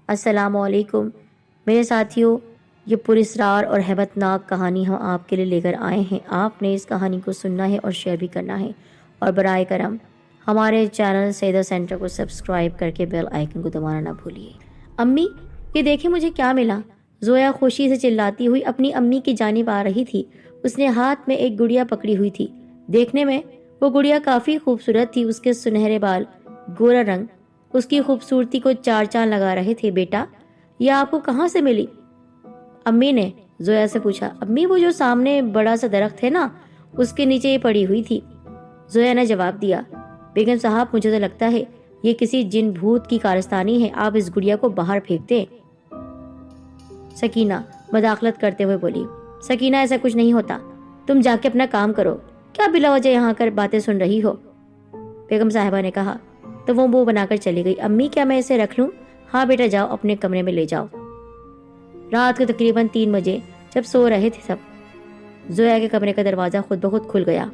السلام علیکم میرے ساتھیوں، یہ پراسرار اور ہیبت ناک کہانی ہم آپ کے لیے لے کر آئے ہیں۔ آپ نے اس کہانی کو سننا ہے اور شیئر بھی کرنا ہے، اور برائے کرم ہمارے چینل سیدہ سینٹر کو سبسکرائب کر کے بیل آئیکن کو دبانا نہ بھولیے۔ امی، یہ دیکھیں مجھے کیا ملا! زویا خوشی سے چلاتی ہوئی اپنی امی کی جانب آ رہی تھی۔ اس نے ہاتھ میں ایک گڑیا پکڑی ہوئی تھی۔ دیکھنے میں وہ گڑیا کافی خوبصورت تھی۔ اس کے سنہرے بال، گورا رنگ اس کی خوبصورتی کو چار چاند لگا رہے تھے۔ بیٹا، یہ آپ کو کہاں سے ملی؟ امی نے زویا سے پوچھا۔ امی، وہ جو سامنے بڑا سا درخت ہے نا، اس کے نیچے یہ پڑی ہوئی تھی، زویا نے جواب دیا۔ بیگم صاحب، مجھے تو لگتا ہے یہ کسی جن بھوت کی کارستانی ہے، آپ اس گڑیا کو باہر پھینک دیں۔ سکینہ مداخلت کرتے ہوئے بولی۔ سکینہ، ایسا کچھ نہیں ہوتا، تم جا کے اپنا کام کرو، کیا بلا وجہ یہاں کر باتیں سن رہی ہو؟ بیگم صاحبہ نے کہا تو وہ منہ بنا کر چلی گئی۔ امی، کیا میں اسے رکھ لوں؟ ہاں بیٹا، جاؤ اپنے کمرے میں لے جاؤ۔ رات کو تقریباً 3 بجے جب سو رہے تھے سب، زویا کے کمرے کا دروازہ خود بخود کھل گیا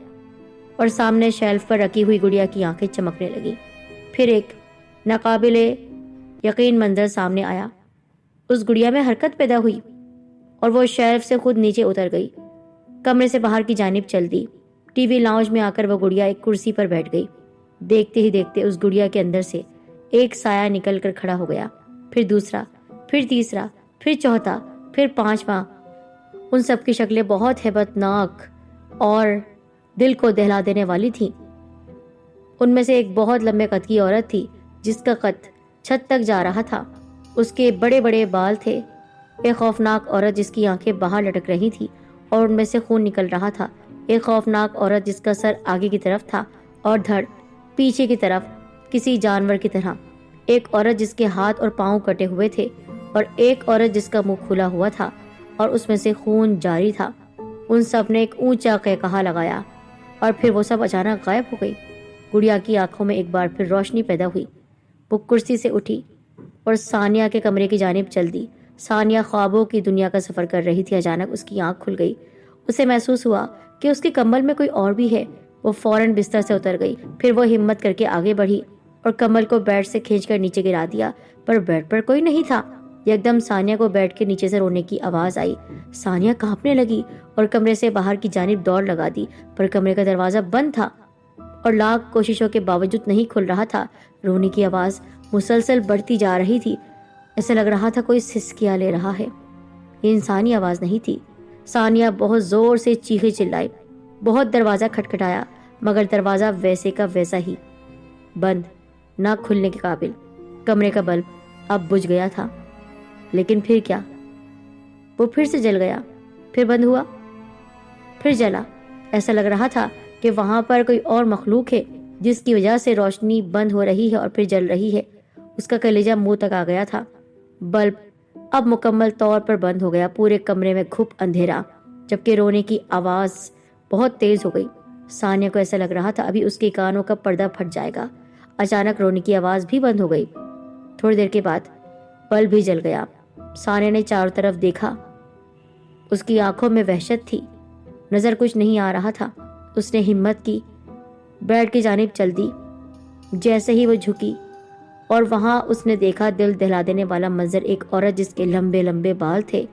اور سامنے شیلف پر رکھی ہوئی گڑیا کی آنکھیں چمکنے لگی۔ پھر ایک ناقابل یقین منظر سامنے آیا۔ اس گڑیا میں حرکت پیدا ہوئی اور وہ شیلف سے خود نیچے اتر گئی، کمرے سے باہر کی جانب چل دی۔ ٹی وی لاؤنج میں آ کر وہ گڑیا ایک کرسی پر بیٹھ گئی۔ دیکھتے ہی دیکھتے اس گڑیا کے اندر سے ایک سایہ نکل کر کھڑا ہو گیا، پھر دوسرا، پھر تیسرا، پھر چوتھا، پھر پانچواں۔ ان سب کی شکلیں بہت ہیبت ناک اور دل کو دہلا دینے والی تھیں۔ ان میں سے ایک بہت لمبے قد کی عورت تھی جس کا قد چھت تک جا رہا تھا۔ اس کے بڑے بڑے بال تھے۔ ایک خوفناک عورت جس کی آنکھیں باہر لٹک رہی تھی اور ان میں سے خون نکل رہا تھا۔ ایک خوفناک عورت جس کا سر آگے کی طرف تھا اور دھڑ پیچھے کی طرف کسی جانور کی طرح۔ ایک عورت جس کے ہاتھ اور پاؤں کٹے ہوئے تھے، اور ایک عورت جس کا منہ کھلا ہوا تھا اور اس میں سے خون جاری تھا۔ ان سب نے ایک اونچا قہقہا لگایا اور پھر وہ سب اچانک غائب ہو گئی۔ گڑیا کی آنکھوں میں ایک بار پھر روشنی پیدا ہوئی۔ وہ کرسی سے اٹھی اور ثانیہ کے کمرے کی جانب چل دی۔ ثانیہ خوابوں کی دنیا کا سفر کر رہی تھی۔ اچانک اس کی آنکھ کھل گئی۔ اسے محسوس ہوا کہ اس کے کمبل میں کوئی اور بھی ہے۔ وہ فوراً بستر سے اتر گئی۔ پھر وہ ہمت کر کے آگے بڑھی اور کمبل کو بیڈ سے کھینچ کر نیچے گرا دیا، پر بیڈ پر کوئی نہیں تھا۔ یکدم ثانیہ کو بیڈ کے نیچے سے رونے کی آواز آئی۔ ثانیہ کانپنے لگی اور کمرے سے باہر کی جانب دوڑ لگا دی، پر کمرے کا دروازہ بند تھا اور لاکھ کوششوں کے باوجود نہیں کھل رہا تھا۔ رونے کی آواز مسلسل بڑھتی جا رہی تھی۔ ایسا لگ رہا تھا کوئی سسکیاں لے رہا ہے۔ یہ انسانی آواز نہیں تھی۔ ثانیہ بہت زور سے چیخے چلائی، بہت دروازہ کھٹکھٹایا، مگر دروازہ ویسے کا ویسا ہی بند، نہ کھلنے کے قابل۔ کمرے کا بلب اب بجھ گیا تھا، لیکن پھر کیا؟ وہ پھر سے جل گیا، پھر بند ہوا، پھر جلا۔ ایسا لگ رہا تھا کہ وہاں پر کوئی اور مخلوق ہے جس کی وجہ سے روشنی بند ہو رہی ہے اور پھر جل رہی ہے۔ اس کا کلیجہ منہ تک آ گیا تھا۔ بلب اب مکمل طور پر بند ہو گیا۔ پورے کمرے میں گھپ اندھیرا، جبکہ رونے کی آواز بہت تیز ہو گئی۔ ثانیہ کو ایسا لگ رہا تھا ابھی اس کے کانوں کا پردہ پھٹ جائے گا۔ اچانک رونے کی آواز بھی بند ہو گئی۔ تھوڑی دیر کے بعد بلب بھی جل گیا۔ ثانیہ نے چاروں طرف دیکھا۔ اس کی آنکھوں میں وحشت تھی، نظر کچھ نہیں آ رہا تھا۔ اس نے ہمت کی، بیڈ کی جانب چل دی۔ جیسے ہی وہ جھکی اور وہاں اس نے دیکھا دل دہلا دینے والا منظر، ایک عورت جس کے لمبے لمبے بال تھے۔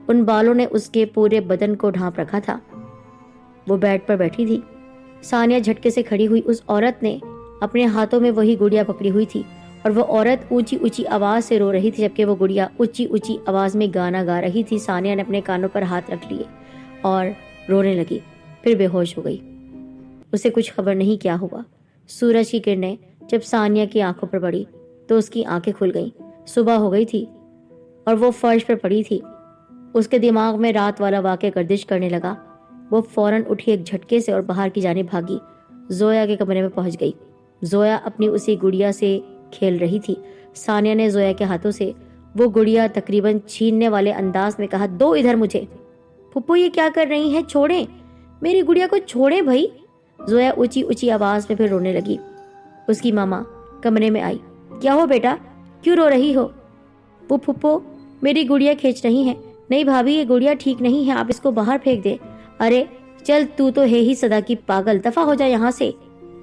ان بالوں نے اس کے پورے بدن کو ڈھانپ رکھا تھا۔ وہ بیڈ پر بیٹھی تھی۔ ثانیہ جھٹکے سے کھڑی ہوئی۔ اس عورت نے اپنے ہاتھوں میں وہی گڑیا پکڑی ہوئی تھی اور وہ عورت اونچی اونچی آواز سے رو رہی تھی، جبکہ وہ گڑیا اونچی اونچی آواز میں گانا گا رہی تھی۔ ثانیہ نے اپنے کانوں پر ہاتھ رکھ لیے اور رونے لگی، پھر بے ہوش ہو گئی۔ اسے کچھ خبر نہیں کیا ہوا۔ سورج کی کرنیں جب ثانیہ کی آنکھوں پر پڑی تو اس کی آنکھیں کھل گئیں۔ صبح ہو گئی تھی اور وہ فرش پر پڑی تھی۔ اس کے دماغ میں رات والا واقعہ گردش کرنے لگا۔ وہ فوراً اٹھی ایک جھٹکے سے اور باہر کی جانب بھاگی۔ زویا کے کمرے میں پہنچ گئی۔ زویا اپنی اسی گڑیا سے کھیل رہی تھی۔ ثانیہ نے زویا کے ہاتھوں سے وہ گڑیا تقریباً چھیننے والے انداز میں کہا، دو ادھر مجھے۔ پھپھو، یہ کیا کر رہی ہیں؟ چھوڑیں میری گڑیا کو، چھوڑیں بھائی۔ زویا اونچی اونچی آواز میں پھر رونے لگی۔ اس کی ماما کمرے میں آئی۔ کیا ہو بیٹا، کیوں رو رہی ہو؟ وہ پھپھو میری گڑیا کھینچ رہی ہیں۔ نہیں بھابھی، یہ گڑیا ٹھیک نہیں ہے، آپ اس کو باہر پھینک دیں۔ ارے چل، تو ہے ہی صدا کی پاگل، دفع ہو جا یہاں سے،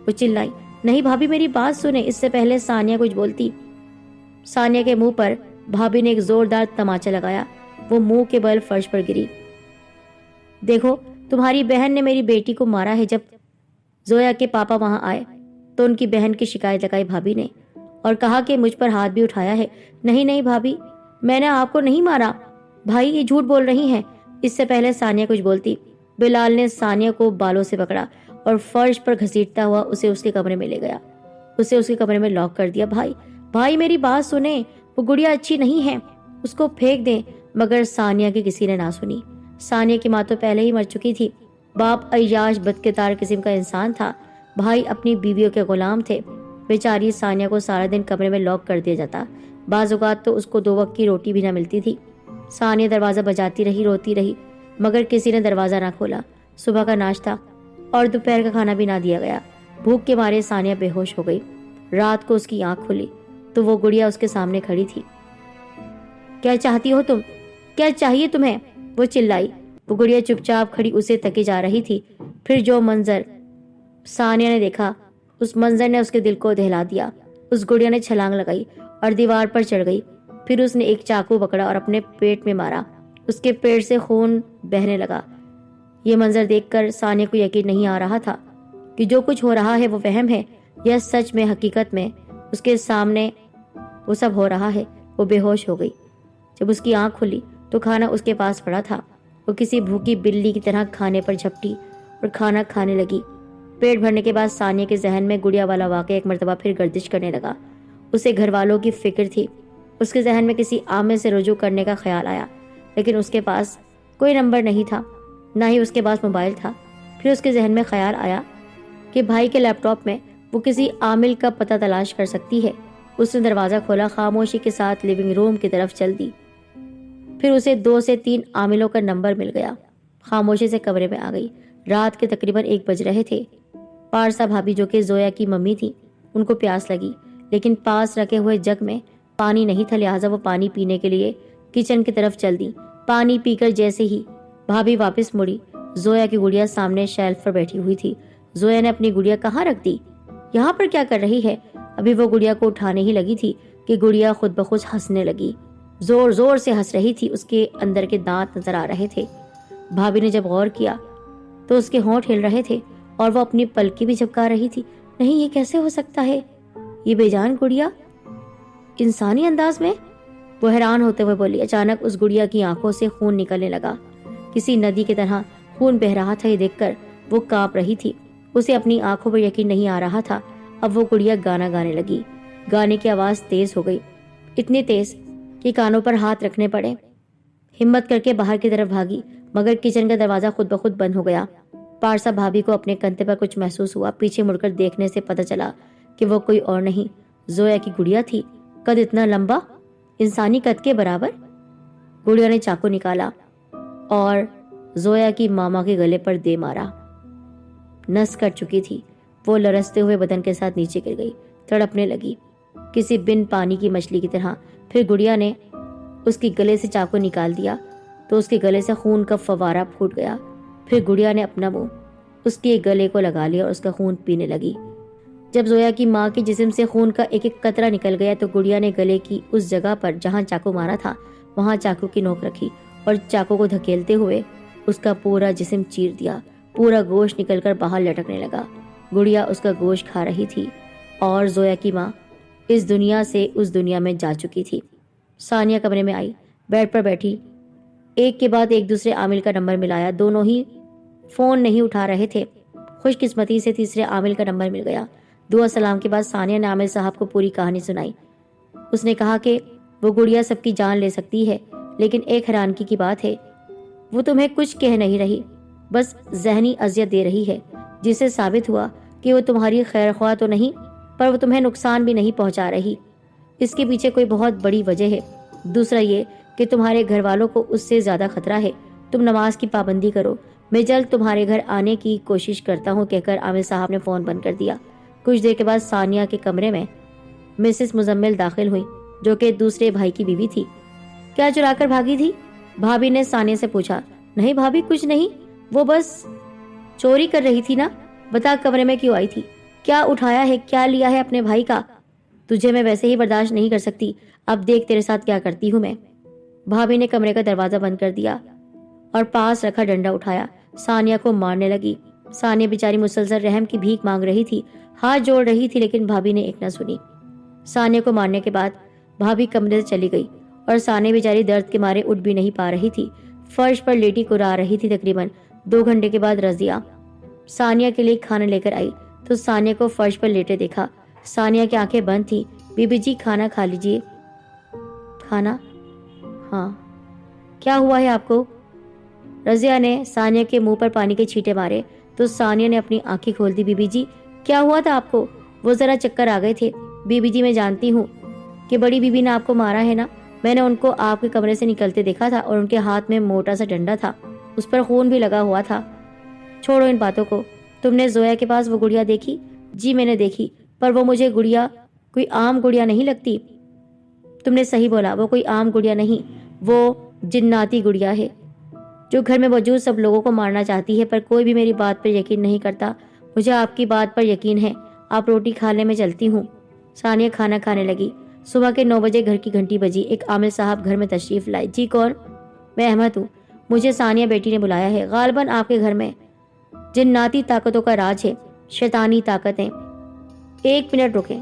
وہ چلائی۔ نہیں بھابھی، میری بات سنیں۔ اس سے پہلے ثانیہ کچھ بولتی، ثانیہ کے منہ پر بھابھی نے ایک زوردار تماچا لگایا. وہ منہ کے بل فرش پر گری. دیکھو تمہاری بہن نے میری بیٹی کو مارا ہے. جب زویا کے پاپا وہاں آئے تو ان کی بہن کی شکایت لگائی بھابھی نے اور کہا کہ مجھ پر ہاتھ بھی اٹھایا ہے. نہیں نہیں بھابھی، میں نے آپ کو نہیں مارا. بھائی یہ جھوٹ بول رہی ہیں. اس سے پہلے ثانیہ کچھ بولتی، بلال نے ثانیہ کو بالوں سے پکڑا اور فرش پر گھسیٹتا ہوا اسے اس کے کمرے میں لے گیا. اسے اس کے کمرے میں لاک کر دیا. بھائی میری بات سنیں، وہ گڑیا اچھی نہیں ہے، اس کو پھینک دیں. مگر ثانیہ کی کسی نے نہ سنی. ثانیہ کی ماں تو پہلے ہی مر چکی تھی. باپ عیاش بدکردار قسم کا انسان تھا. بھائی اپنی بیویوں کے غلام تھے. بیچاری ثانیہ کو سارا دن کمرے میں لاک کر دیا جاتا. بعض اوقات تو اس کو 2 وقت کی روٹی بھی نہ ملتی تھی. ثانیہ دروازہ بجاتی رہی، روتی رہی، مگر کسی نے دروازہ نہ کھولا. صبح کا ناشتہ اور دوپہر کا کھانا بھی نہ دیا گیا. بھوک کے مارے ثانیہ بے ہوش ہو گئی. رات کو اس کی آنکھ کھلی تو وہ گڑیا اس کے سامنے کھڑی تھی. کیا چاہتی ہو تم؟ کیا چاہیے تمہیں؟ وہ چلائی. وہ گڑیا چپ چاپ کھڑی اسے تکے جا رہی تھی. پھر جو منظر ثانیہ نے دیکھا، اس منظر نے اس کے دل کو دہلا دیا. اس گڑیا نے چھلانگ لگائی اور دیوار پر چڑھ گئی. پھر اس نے ایک چاقو پکڑا اور اپنے پیٹ میں مارا. اس کے پیٹ سے خون بہنے لگا. یہ منظر دیکھ کر ثانیہ کو یقین نہیں آ رہا تھا کہ جو کچھ ہو رہا ہے وہ وہم ہے یا سچ میں. حقیقت میں اس کے سامنے وہ سب ہو رہا ہے. وہ بے ہوش ہو گئی. جب اس کی آنکھ کھلی تو کھانا اس کے پاس پڑا تھا. وہ کسی بھوکی بلی کی طرح کھانے پر جھپٹی اور کھانا کھانے لگی. پیٹ بھرنے کے بعد ثانیہ کے ذہن میں گڑیا والا واقعہ ایک مرتبہ پھر گردش کرنے لگا. اسے گھر والوں کی فکر تھی. اس کے ذہن میں کسی عامل سے رجوع کرنے کا خیال آیا، لیکن اس کے پاس کوئی نمبر نہیں تھا، نہ ہی اس کے پاس موبائل تھا. پھر اس کے ذہن میں خیال آیا کہ بھائی کے لیپ ٹاپ میں وہ کسی عامل کا پتہ تلاش کر سکتی ہے. اس نے دروازہ کھولا، خاموشی کے ساتھ لیونگ روم کی طرف چل دی. پھر اسے 2 سے 3 عاملوں کا نمبر مل گیا. خاموشی سے کمرے میں آ گئی. رات کے تقریباً 1 بج رہے تھے. پارسا بھابھی جو کہ زویا کی ممی تھی، ان کو پیاس لگی، لیکن پاس رکھے ہوئے جگ میں پانی نہیں تھا. لہٰذا وہ پانی پینے کے لیے کچن کی طرف چل دی. پانی پی کر جیسے ہی بھابھی واپس مڑی، زویا کی گڑیا سامنے شیلف پر بیٹھی ہوئی تھی. زویا نے اپنی گڑیا کہاں رکھ دی؟ یہاں پر کیا کر رہی ہے؟ ابھی وہ گڑیا کو اٹھانے ہی لگی تھی کہ گڑیا خود بخود ہنسنے لگی. زور زور سے ہنس رہی تھی. اس کے اندر کے دانت نظر آ رہے تھے. بھابھی نے جب غور کیا تو اس کے ہونٹ ہل رہے تھے اور وہ اپنی پلکی بھی جھپکا رہی تھی. نہیں، یہ کیسے ہو سکتا ہے؟ یہ بے جان گڑیا انسانی انداز میں؟ وہ حیران ہوتے ہوئے بولی. اچانک اس گڑیا کی آنکھوں سے خون نکلنے لگا. کسی ندی کی طرح خون بہ رہا تھا. یہ دیکھ کر وہ کانپ رہی تھی. اسے اپنی آنکھوں پر یقین نہیں آ رہا تھا. اب وہ گڑیا گانا گانے لگی. گانے کی آواز تیز ہو گئی، اتنی تیز کہ کانوں پر ہاتھ رکھنے پڑے. ہمت کر کے باہر کی طرف بھاگی، مگر کچن کا دروازہ خود بخود بند ہو گیا. پارسا بھابھی کو اپنے کندھے پر کچھ محسوس ہوا. پیچھے مڑ کر دیکھنے سے پتہ چلا کہ وہ کوئی اور نہیں، زویا کی گڑیا تھی. قد اتنا لمبا، انسانی قد کے برابر. گڑیا نے چاقو نکالا اور زویا کی ماما کے گلے پر دے مارا. نس کٹ چکی تھی. وہ لرزتے ہوئے بدن کے ساتھ نیچے گر گئی، تڑپنے لگی کسی بن پانی کی مچھلی کی طرح. پھر گڑیا نے اس کے گلے سے چاقو نکال دیا تو اس کے گلے سے خون کا فوارہ پھوٹ گیا. پھر گڑیا نے اپنا منہ اس کے گلے کو لگا لیا اور اس کا خون پینے لگی. جب زویا کی ماں کے جسم سے خون کا ایک ایک قطرہ نکل گیا تو گڑیا نے گلے کی اس جگہ پر جہاں چاقو مارا تھا وہاں چاقو کی نوک رکھی اور چاقو کو دھکیلتے ہوئے اس کا پورا جسم چیر دیا. پورا گوشت نکل کر باہر لٹکنے لگا. گڑیا اس کا گوشت کھا رہی تھی اور زویا کی ماں اس دنیا سے اس دنیا میں جا چکی تھی. ثانیہ کمرے میں آئی، بیڈ پر بیٹھی، ایک کے بعد ایک دوسرے عامل کا نمبر ملایا. دونوں ہی فون نہیں اٹھا رہے تھے. خوش قسمتی سے تیسرے عامل کا نمبر مل گیا. دعا سلام کے بعد ثانیہ نے عامل صاحب کو پوری کہانی سنائی. اس نے کہا کہ وہ گڑیا سب کی جان لے سکتی ہے، لیکن ایک حیرانگی کی بات ہے، وہ تمہیں کچھ کہہ نہیں رہی، بس ذہنی اذیت دے رہی ہے، جس سے ثابت ہوا کہ وہ تمہاری خیر خواہ تو نہیں، پر وہ تمہیں نقصان بھی نہیں پہنچا رہی. اس کے پیچھے کوئی بہت بڑی وجہ ہے. دوسرا یہ کہ تمہارے گھر والوں کو اس سے زیادہ خطرہ ہے. تم نماز کی پابندی کرو، میں جلد تمہارے گھر آنے کی کوشش کرتا ہوں، کہہ کر عامل صاحب نے فون بند کر دیا. کچھ دیر کے بعد ثانیہ کے کمرے میں مسز مزمل داخل ہوئی، جو کہ دوسرے بھائی کی بیوی تھی. کیا چرا کر بھاگی تھی؟ بھابھی نے ثانیہ سے پوچھا. نہیں بھابھی، کچھ نہیں، وہ بس چوری کر رہی تھی نا. بتا کمرے میں کیوں آئی تھی؟ کیا اٹھایا ہے، کیا لیا ہے اپنے بھائی کا؟ تجھے میں ویسے ہی برداشت نہیں کر سکتی، اب دیکھ تیرے ساتھ کیا کرتی ہوں میں۔ بھابھی نے کمرے کا دروازہ بند کر دیا اور پاس رکھا ڈنڈا اٹھایا، ثانیہ کو مارنے لگی۔ ثانیہ بیچاری مسلسل رحم کی بھیک مانگ رہی تھی، ہاتھ جوڑ رہی تھی، لیکن بھابھی نے ایک نہ سنی۔ ثانیہ کو مارنے کے بعد بھابھی کمرے سے چلی گئی اور ثانیہ بیچاری درد کے مارے اٹھ بھی نہیں پا رہی تھی، فرش پر لیٹی کرا رہی تھی۔ تقریباً 2 گھنٹے کے بعد رضیہ ثانیہ کے لیے کھانا لے کر آئی تو ثانیہ کو فرش پر لیٹے دیکھا۔ ثانیہ کی آنکھیں بند تھیں۔ بی بی جی کھانا کھا لیجیے۔ کھانا؟ ہاں۔ کیا ہوا ہے آپ کو؟ رضیہ نے ثانیہ کے منہ پر پانی کے چھینٹے مارے تو ثانیہ نے اپنی آنکھیں کھول دی۔ بی بی جی کیا ہوا تھا آپ کو؟ وہ ذرا چکر آ گئے تھے۔ بی بی جی میں جانتی ہوں کہ بڑی بی بی نے آپ کو مارا ہے نا، میں نے ان کو آپ کے کمرے سے نکلتے دیکھا تھا اور ان کے ہاتھ میں موٹا سا ڈنڈا تھا، اس پر خون بھی لگا ہوا تھا۔ چھوڑو ان باتوں کو، تم نے زویا کے پاس وہ گڑیا دیکھی؟ جی میں نے دیکھی، پر وہ مجھے گڑیا کوئی عام گڑیا نہیں لگتی۔ تم نے صحیح بولا، وہ کوئی عام گڑیا نہیں، وہ جناتی گڑیا ہے جو گھر میں موجود سب لوگوں کو مارنا چاہتی ہے، پر کوئی بھی میری بات پر یقین نہیں کرتا۔ مجھے آپ کی بات پر یقین ہے، آپ روٹی کھانے میں چلتی ہوں۔ ثانیہ کھانا کھانے لگی۔ صبح کے 9 بجے گھر کی گھنٹی بجی۔ ایک عامل صاحب گھر میں تشریف لائے۔ جی کون؟ میں احمد ہوں، مجھے ثانیہ بیٹی نے بلایا ہے۔ غالباً آپ کے گھر میں جناتی طاقتوں کا راج ہے، شیطانی طاقتیں۔ 1 منٹ رکیں۔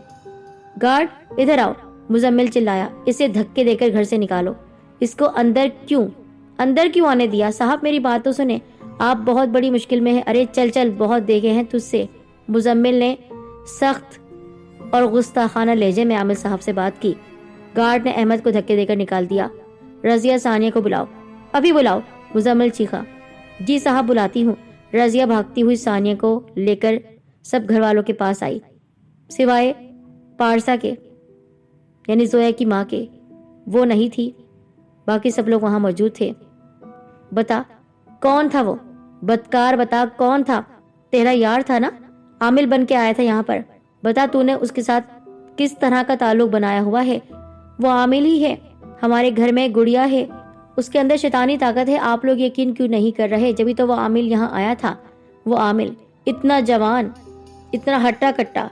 گارڈ ادھر آؤ، مزمل چلایا، اسے دھکے دے کر گھر سے نکالو۔ اس کو اندر کیوں آنے دیا؟ صاحب میری بات تو سنیں، آپ بہت بڑی مشکل میں ہیں۔ ارے چل بہت دیکھے ہیں تجھ سے۔ مزمل نے سخت اور گستاخانہ لہجے میں عامل صاحب سے بات کی۔ گارڈ نے احمد کو دھکے دے کر نکال دیا۔ رضیہ ثانیہ کو بلاؤ، ابھی بلاؤ، مزمل چیخا۔ جی صاحب بلاتی ہوں۔ رضیہ بھاگتی ہوئی ثانیہ کو لے کر سب گھر والوں کے پاس آئی، سوائے پارسا کے، یعنی زویا کی ماں کے۔ وہ نہیں تھی، باقی سب لوگ وہاں موجود تھے۔ بتا کون تھا وہ؟ بدکار بتا کون تھا؟ تیرا یار تھا نا، عامل بن کے آیا تھا یہاں پر۔ بتا تو نے اس کے ساتھ کس طرح کا تعلق بنایا ہوا ہے؟ وہ عامل ہی ہے، ہمارے گھر میں گڑیا ہے، اس کے اندر شیطانی طاقت ہے۔ آپ لوگ یقین کیوں نہیں کر رہے؟ جبھی تو وہ عامل یہاں آیا تھا۔ وہ عامل اتنا جوان، اتنا ہٹا کٹا،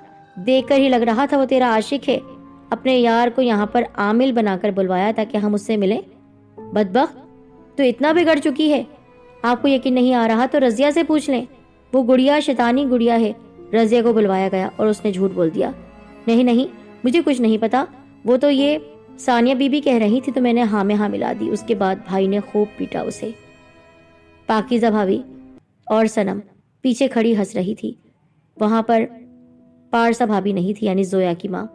دیکھ کر ہی لگ رہا تھا وہ تیرا عاشق ہے۔ اپنے یار کو یہاں پر عامل بنا کر بلوایا تاکہ ہم اس سے ملیں۔ بدبخت تو اتنا بگڑ چکی ہے، آپ کو یقین نہیں آ رہا تو رضیہ سے پوچھ لیں، وہ گڑیا شیطانی گڑیا ہے۔ رضیہ کو بلوایا گیا اور اس نے جھوٹ بول دیا۔ نہیں مجھے کچھ نہیں پتا، وہ تو یہ ثانیہ بی بی کہہ رہی تھی تو میں نے ہاں میں ہاں ملا دی۔ اس کے بعد بھائی نے خوب پیٹا اسے۔ پاکیزہ بھابھی اور سنم پیچھے کھڑی ہنس رہی تھی۔ وہاں پر پارسا بھابھی نہیں تھی، یعنی زویا کی ماں۔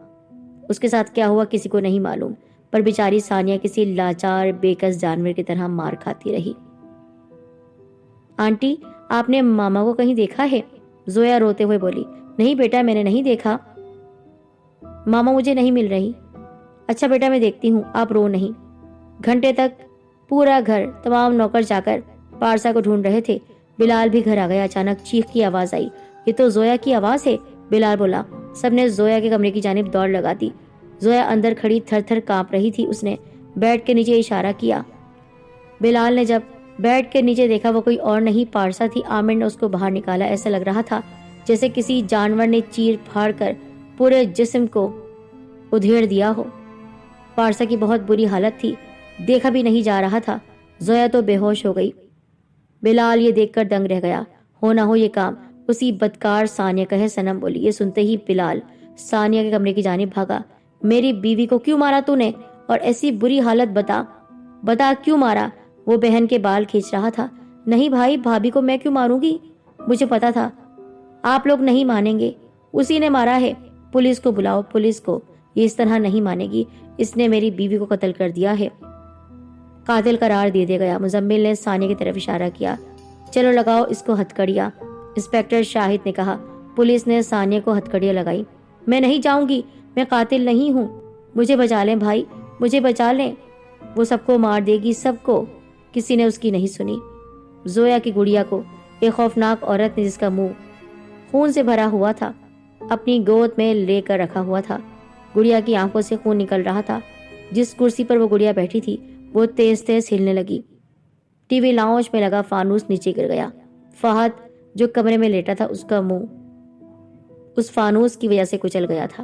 اس کے ساتھ کیا ہوا کسی کو نہیں معلوم، پر بیچاری ثانیہ کسی لاچار بےکس جانور کی طرح مار کھاتی رہی۔ آنٹی آپ نے ماما کو کہیں دیکھا ہے؟ زویا روتے ہوئے بولی۔ نہیں بیٹا میں نے نہیں دیکھا، ماما مجھے نہیں مل رہی۔ اچھا بیٹا میں دیکھتی ہوں، آپ رو نہیں۔ گھنٹے تک پورا گھر، تمام نوکر جا کر پارسا کو ڈھونڈ رہے تھے۔ بلال بھی گھر آ گیا۔ اچانک چیخ کی آواز آئی۔ یہ تو زویا کی آواز ہے، بلال بولا۔ سب نے زویا کے کمرے کی جانب دوڑ لگا دی۔ زویا اندر کھڑی تھر تھر کانپ رہی تھی۔ اس نے بیڈ کے نیچے اشارہ کیا۔ بلال نے جب بیڈ کے نیچے دیکھا وہ کوئی اور نہیں پارسا تھی۔ عامر نے اس کو باہر نکالا۔ ایسا لگ رہا تھا جیسے کسی جانور نے چیر پھاڑ کر پورے جسم کو ادھیڑ دیا ہو۔ پارسا کی بہت بری حالت تھی، دیکھا بھی نہیں جا رہا تھا۔ زویا تو بے ہوش ہو گئی۔ بلال یہ دیکھ کر دنگ رہ گیا۔ ہو نہ ہو یہ کام اسی بدکار ثانیہ کا ہے، سنم بولی۔ یہ سنتے ہی بلال ثانیہ کے کمرے کی جانب بھاگا۔ میری بیوی کو کیوں مارا تو نے؟ اور ایسی بری حالت بتا کیوں مارا؟ وہ بہن کے بال کھینچ رہا تھا۔ نہیں بھائی، بھابھی کو میں کیوں ماروں گی؟ مجھے پتا تھا آپ لوگ نہیں مانیں گے، اسی نے مارا ہے۔ پولیس کو بلاؤ، پولیس کو، یہ اس طرح نہیں مانے گی، اس نے میری بیوی کو قتل کر دیا ہے، قاتل قرار دے دیا گیا۔ مزمل نے ثانیہ کی طرف اشارہ کیا۔ چلو لگاؤ اس کو ہتھکڑیاں، انسپیکٹر شاہد نے کہا۔ پولیس نے ثانیہ کو ہتھکڑیاں لگائی۔ میں نہیں جاؤں گی، میں قاتل نہیں ہوں، مجھے بچا لیں بھائی، مجھے بچا لیں، وہ سب کو مار دے گی، سب کو۔ کسی نے اس کی نہیں سنی۔ زویا کی گڑیا کو ایک خوفناک عورت نے، جس کا منہ خون سے بھرا ہوا تھا، اپنی گود میں لے کر رکھا ہوا تھا۔ گڑیا کی آنکھوں سے خون نکل رہا تھا۔ جس کرسی پر وہ گڑیا بیٹھی تھی وہ تیز تیز ہلنے لگی۔ ٹی وی لاؤنج میں لگا فانوس نیچے گر گیا۔ فہد جو کمرے میں لیٹا تھا، اس کا منہ اس فانوس کی وجہ سے کچل گیا تھا۔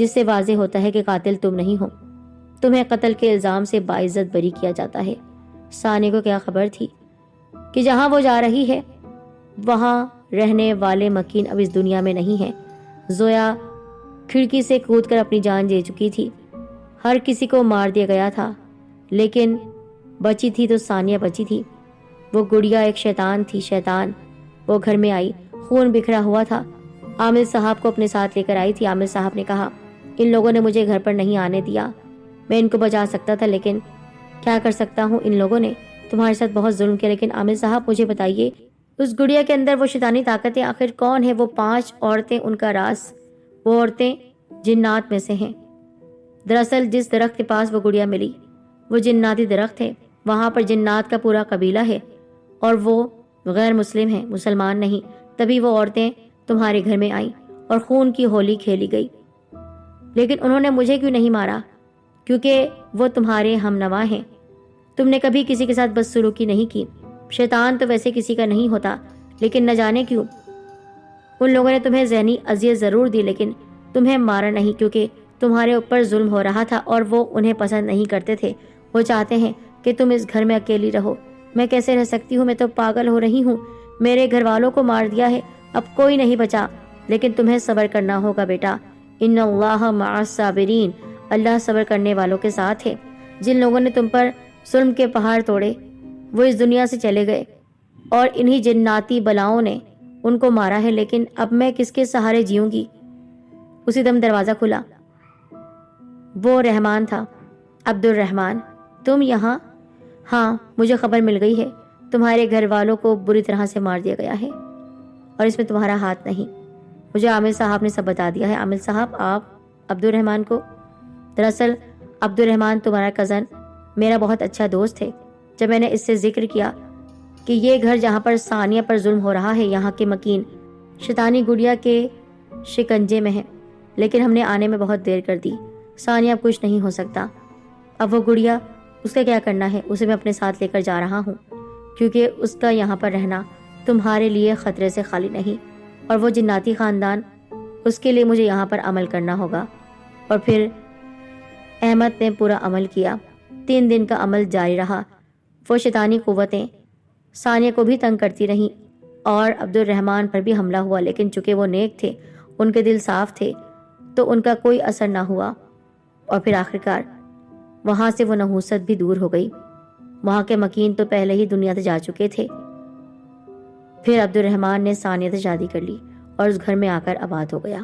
جس سے واضح ہوتا ہے کہ قاتل تم نہیں ہو۔ تمہیں قتل کے الزام سے باعزت بری کیا جاتا ہے۔ ثانیہ کو کیا خبر تھی کہ جہاں وہ جا رہی ہے وہاں رہنے والے مکین اب اس دنیا میں نہیں ہیں۔ زویا کھڑکی سے کود کر اپنی جان دے چکی تھی۔ ہر کسی کو مار دیا گیا تھا، لیکن بچی تھی تو ثانیہ بچی تھی۔ وہ گڑیا ایک شیطان تھی، شیطان۔ وہ گھر میں آئی، خون بکھرا ہوا تھا۔ عامل صاحب کو اپنے ساتھ لے کر آئی تھی۔ عامل صاحب نے کہا، ان لوگوں نے مجھے گھر پر نہیں آنے دیا، میں ان کو بچا سکتا تھا لیکن کیا کر سکتا ہوں، ان لوگوں نے تمہارے ساتھ بہت ظلم کیا۔ لیکن عامل صاحب مجھے بتائیے، اس گڑیا کے اندر وہ شیطانی طاقتیں آخر کون ہے؟ وہ 5 عورتیں، ان کا راز، وہ عورتیں جنات میں سے ہیں۔ دراصل جس درخت کے پاس وہ گڑیا ملی وہ جناتی درخت ہے۔ وہاں پر جنات کا پورا قبیلہ ہے اور وہ غیر مسلم ہیں، مسلمان نہیں۔ تبھی وہ عورتیں تمہارے گھر میں آئیں اور خون کی ہولی کھیلی گئی۔ لیکن انہوں نے مجھے کیوں نہیں مارا؟ کیونکہ وہ تمہارے ہم نوا ہیں۔ تم نے کبھی کسی کے ساتھ بدسلوکی نہیں کی۔ شیطان تو ویسے کسی کا نہیں ہوتا، لیکن نہ جانے کیوں ان لوگوں نے تمہیں ذہنی اذیت ضرور دی لیکن تمہیں مارا نہیں، کیونکہ تمہارے اوپر ظلم ہو رہا تھا اور وہ انہیں پسند نہیں کرتے تھے۔ وہ چاہتے ہیں کہ تم اس گھر میں اکیلی رہو۔ میں کیسے رہ سکتی ہوں؟ میں تو پاگل ہو رہی ہوں۔ میرے گھر والوں کو مار دیا ہے، اب کوئی نہیں بچا۔ لیکن تمہیں صبر کرنا ہوگا بیٹا، ان اللہ مع الصابرین، اللہ صبر کرنے والوں کے ساتھ ہے۔ جن لوگوں نے تم پر ظلم کے پہاڑ توڑے وہ اس دنیا سے چلے گئے اور انہی جناتی بلاؤں نے ان کو مارا ہے، لیکن اب میں کس کے سہارے جیوں گی؟ اسی دم دروازہ کھلا۔ وہ رحمان تھا۔ عبد الرحمان، تم یہاں؟ ہاں، مجھے خبر مل گئی ہے تمہارے گھر والوں کو بری طرح سے مار دیا گیا ہے اور اس میں تمہارا ہاتھ نہیں۔ مجھے عامل صاحب نے سب بتا دیا ہے۔ عامل صاحب، آپ عبد الرحمان کو؟ دراصل عبد الرحمان تمہارا کزن میرا بہت اچھا دوست ہے۔ جب میں نے اس سے ذکر کیا کہ یہ گھر جہاں پر ثانیہ پر ظلم ہو رہا ہے، یہاں کے مکین شیطانی گڑیا کے شکنجے میں ہے، لیکن ہم نے آنے میں بہت دیر کر دی۔ ثانیہ اب کچھ نہیں ہو سکتا۔ اب وہ گڑیا، اس کا کیا کرنا ہے؟ اسے میں اپنے ساتھ لے کر جا رہا ہوں، کیونکہ اس کا یہاں پر رہنا تمہارے لیے خطرے سے خالی نہیں، اور وہ جناتی خاندان، اس کے لیے مجھے یہاں پر عمل کرنا ہوگا۔ اور پھر احمد نے پورا عمل کیا۔ 3 دن کا عمل جاری رہا۔ وہ شیطانی قوتیں ثانیہ کو بھی تنگ کرتی رہیں اور عبد الرحمان پر بھی حملہ ہوا، لیکن چونکہ وہ نیک تھے، ان کے دل صاف تھے، تو ان کا کوئی اثر نہ ہوا۔ اور پھر آخرکار وہاں سے وہ نحوست بھی دور ہو گئی۔ وہاں کے مکین تو پہلے ہی دنیا سے جا چکے تھے۔ پھر عبد الرحمان نے ثانیہ سے شادی کر لی اور اس گھر میں آ کر آباد ہو گیا۔